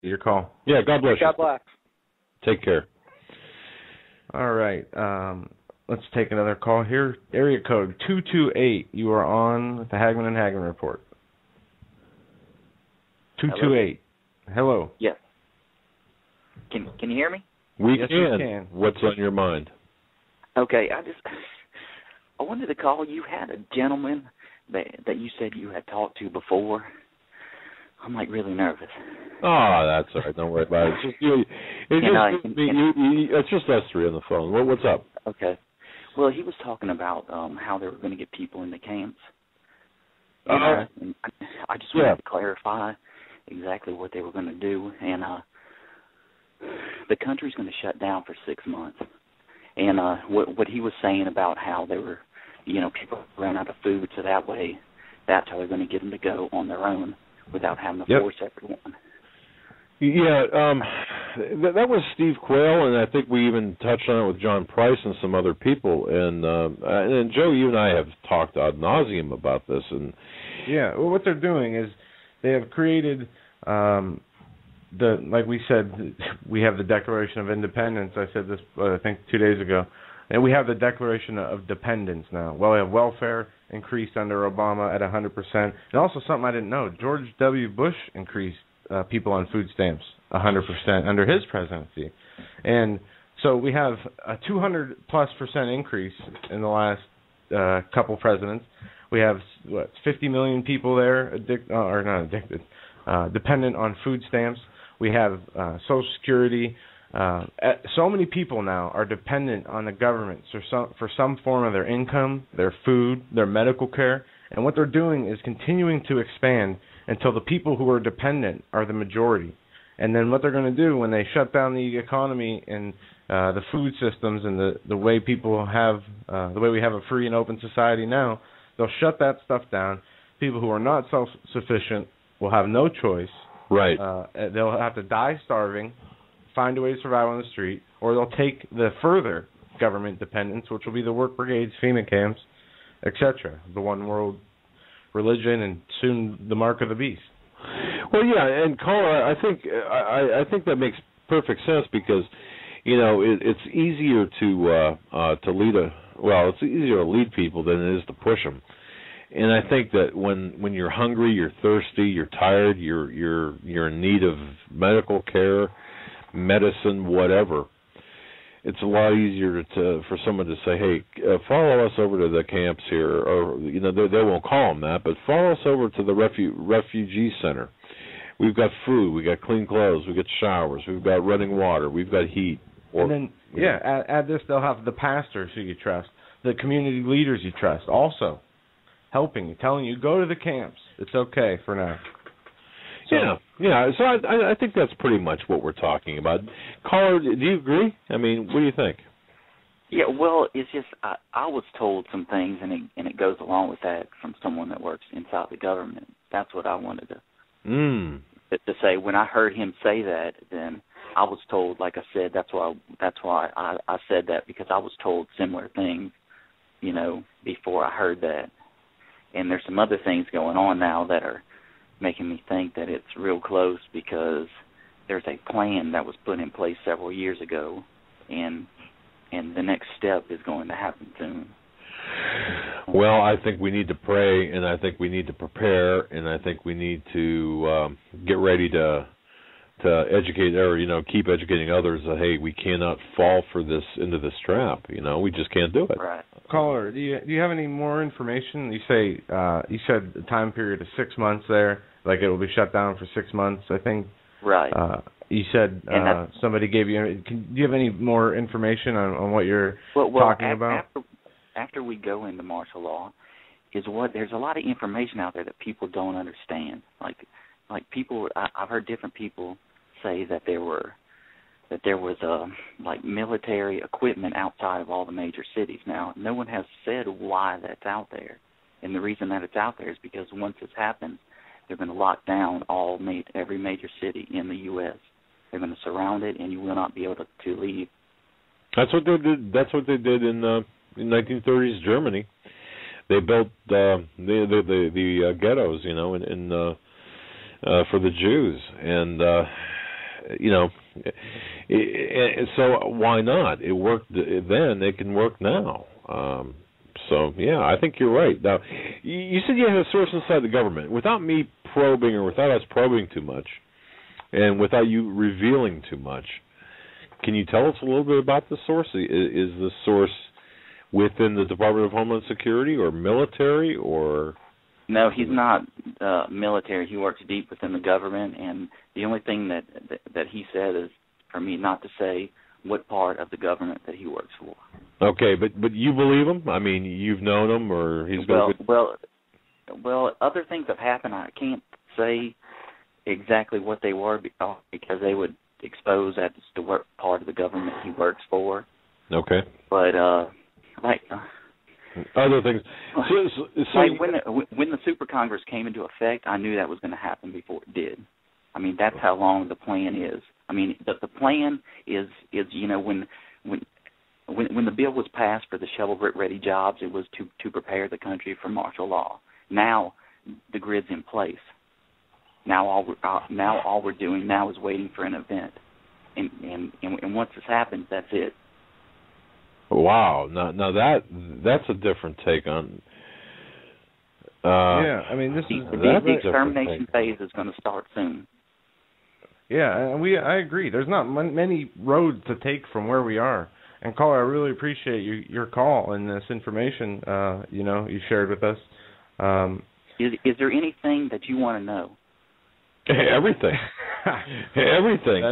your call. Yeah, God bless you. God bless. Take care. All right. Let's take another call here. Area code 228. You are on with the Hagmann and Hagmann report. 228. Hello. Yes. Can you hear me? Yes, we can. What's on your mind? Okay, I wanted to call. You had a gentleman that you said you had talked to before. I'm like really nervous. Oh, that's all right. Don't worry about it. It's just us three on the phone. What's up? Okay. Well, he was talking about how they were going to get people in the camps. And I just wanted to clarify exactly what they were going to do. And the country's going to shut down for 6 months. And what he was saying about how they were, people ran out of food, so that way that's how they're going to get them to go on their own without having to force everyone. Yeah, that was Steve Quayle, and I think we even touched on it with John Price and some other people. And Joe, you and I have talked ad nauseum about this. And yeah, well, what they're doing is they have created like we said, we have the Declaration of Independence. I said this, I think, 2 days ago. And we have the Declaration of Dependence now. Well, we have welfare increased under Obama at 100%. And also something I didn't know, George W. Bush increased people on food stamps 100% under his presidency. And so we have a 200+% increase in the last couple presidents. We have, 50 million people there dependent on food stamps. We have Social Security. So many people now are dependent on the government for some form of their income, their food, their medical care. And what they're doing is continuing to expand until the people who are dependent are the majority. And then what they're going to do when they shut down the economy and the food systems and the way people have, the way we have a free and open society now, they'll shut that stuff down. People who are not self-sufficient will have no choice. Right. They'll have to die starving, find a way to survive on the street, or they'll take the further government dependence, which will be the work brigades, FEMA camps, etc., the one world religion, and soon the mark of the beast. Well, yeah, and caller, I think that makes perfect sense because, it's easier to lead it's easier to lead people than it is to push them. And I think that when you're hungry, you're thirsty, you're tired, you're in need of medical care, medicine, whatever, it's a lot easier for someone to say, hey, follow us over to the camps here, or they won't call them that, but follow us over to the refugee center. We've got food, we got clean clothes, we got showers, we've got running water, we've got heat. And then add this, they'll have the pastors who you trust, the community leaders you trust, also helping you, telling you go to the camps. It's okay for now. So, yeah. So I think that's pretty much what we're talking about. Caller, do you agree? I mean, what do you think? Yeah, well, it's just I was told some things, and it goes along with that from someone that works inside the government. That's what I wanted to say. When I heard him say that, then I was told, like I said, that's why I said that, because I was told similar things, before I heard that. And there's some other things going on now that are making me think that it's real close, because there's a plan that was put in place several years ago, and the next step is going to happen soon. Well, I think we need to pray, and I think we need to prepare, and I think we need to get ready to educate, or keep educating others that, hey, we cannot fall into this trap. We just can't do it. Right. Caller, do you have any more information? You said the time period is 6 months there, like it will be shut down for 6 months, I think. Right. You said somebody gave you. Do you have any more information on what you're talking about? After we go into martial law, there's a lot of information out there that people don't understand. Like people, I've heard different people say that there was military equipment outside of all the major cities. Now, no one has said why that's out there, and the reason that it's out there is because once this happens, they're going to lock down every major city in the U.S. They're going to surround it, and you will not be able to leave. That's what they did. That's what they did in 1930s Germany. They built the ghettos, for the Jews, and so why not? It worked then. It can work now. So yeah, I think you're right. Now, you said you had a source inside the government. Without me probing, or without us probing too much, and without you revealing too much, can you tell us a little bit about the source? Is the source within the Department of Homeland Security or military or? No, he's not military. He works deep within the government, and the only thing that he said is for me not to say what part of the government that he works for. Okay, but you believe him? I mean, you've known him, or he's well, other things have happened. I can't say exactly what they were because they would expose that it's the part of the government he works for. Okay. But other things. So when the Super Congress came into effect, I knew that was going to happen before it did. I mean, that's how long the plan is. I mean, the plan is when the bill was passed for the shovel-ready jobs, it was to prepare the country for martial law. Now the grid's in place. Now all we're doing now is waiting for an event, and once this happens, that's it. Wow. Now that's a different take on. Yeah, I mean the extermination phase is going to start soon. Yeah, and I agree. There's not many roads to take from where we are. And caller, I really appreciate your call and this information you shared with us. Is there anything that you want to know? Everything. Everything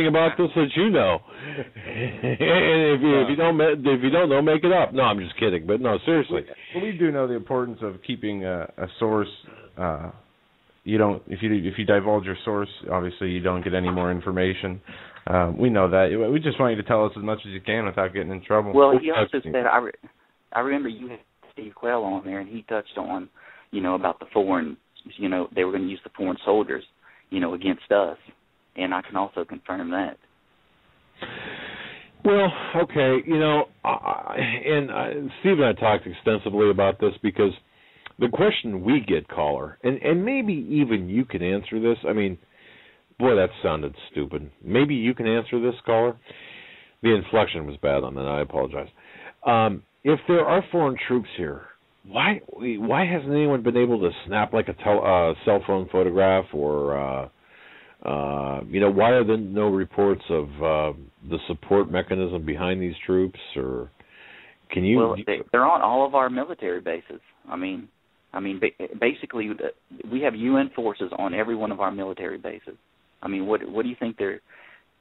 about this that you know. And if you don't know, make it up. No, I'm just kidding. But no, seriously. Well, we do know the importance of keeping a source. If you divulge your source, obviously you don't get any more information. We know that. We just want you to tell us as much as you can without getting in trouble. Well, he also said, I remember you had Steve Quell on there, and he touched on, about the foreign. They were going to use the foreign soldiers, against us, and I can also confirm that. Well, okay, Steve and I talked extensively about this because the question we get, caller, and maybe even you can answer this. I mean, boy, that sounded stupid. Maybe you can answer this, caller. The inflection was bad on that. I apologize. If there are foreign troops here, why hasn't anyone been able to snap like a cell phone photograph, or why are there no reports of the support mechanism behind these troops? Or can you? Well, they're on all of our military bases. I mean, basically, we have UN forces on every one of our military bases. I mean, what do you think they're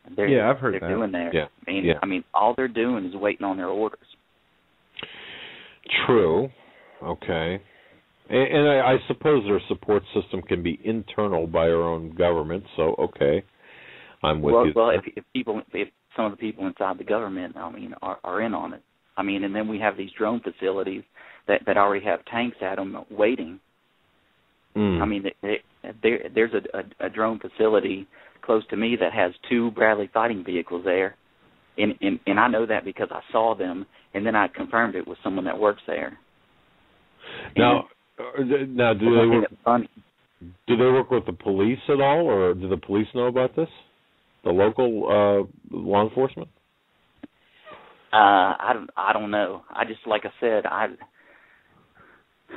I've heard they're doing there? Yeah. I mean, all they're doing is waiting on their orders. True. Okay. And I suppose their support system can be internal by our own government. So okay, I'm with you. Well, if some of the people inside the government, are in on it. I mean, and then we have these drone facilities that already have tanks at them waiting. I mean, there's a drone facility close to me that has 2 Bradley fighting vehicles there, and I know that because I saw them, and then I confirmed it with someone that works there. Now, do they work with the police at all, or do the police know about this? The local law enforcement? I don't know. I just, like I said,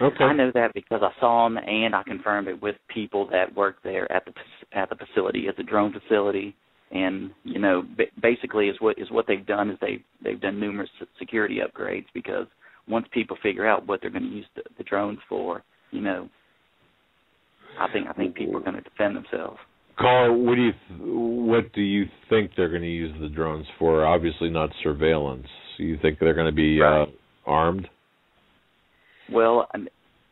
Okay. I know that because I saw them, and I confirmed it with people that work there at the facility. It's a drone facility, and basically is what they've done is they've done numerous security upgrades, because once people figure out what they're going to use the drones for, I think people are going to defend themselves. Carl, what do you think they're going to use the drones for? Obviously not surveillance. You think they're going to be armed? Well,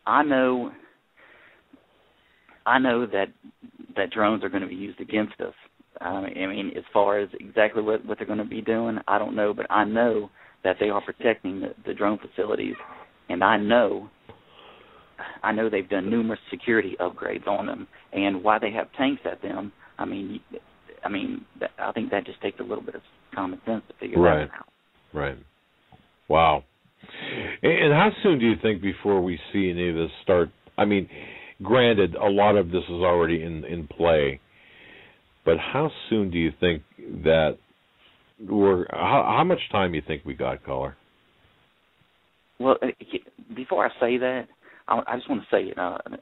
I know that drones are going to be used against us. I mean, as far as exactly what they're going to be doing, I don't know, but I know that they are protecting the drone facilities, and I know they've done numerous security upgrades on them, and why they have tanks at them. I mean, I think that just takes a little bit of common sense to figure that out. Right. Wow. And how soon do you think before we see any of this start? I mean, granted, a lot of this is already in play. But how soon do you think that how much time do you think we got, caller? Well, before I say that, I just want to say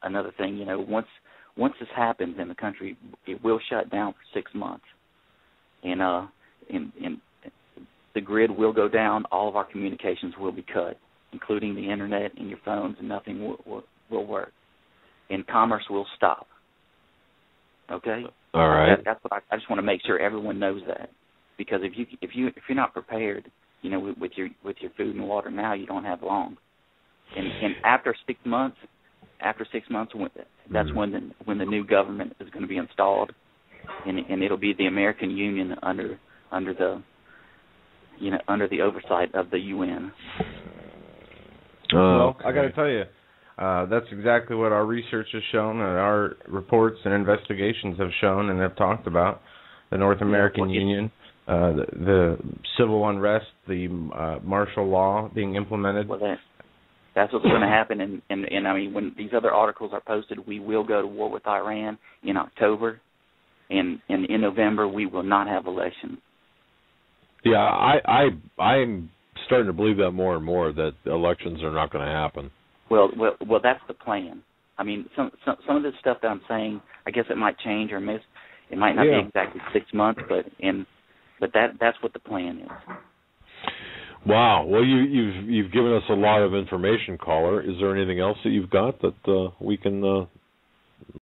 another thing. Once this happens in the country, it will shut down for 6 months, and the grid will go down. All of our communications will be cut, including the internet and your phones, and nothing will work. And commerce will stop. Okay. All right. That's what I just want to make sure everyone knows that, because if you're not prepared, with your food and water now, you don't have long. And after 6 months, that's when the new government is going to be installed, and it'll be the American Union under the oversight of the UN. Well, I got to tell you, that's exactly what our research has shown, and our reports and investigations have shown and have talked about. The North American Union, the civil unrest, the martial law being implemented. Well, that's what's going to happen. And I mean, when these other articles are posted, we will go to war with Iran in October, and in November we will not have elections. Yeah, I'm starting to believe that more and more, that elections are not going to happen. Well, that's the plan. I mean, some of this stuff that I'm saying, I guess it might change or miss. It might not be exactly 6 months, but that's what the plan is. Wow. Well, you've given us a lot of information, caller. Is there anything else that you've got that we can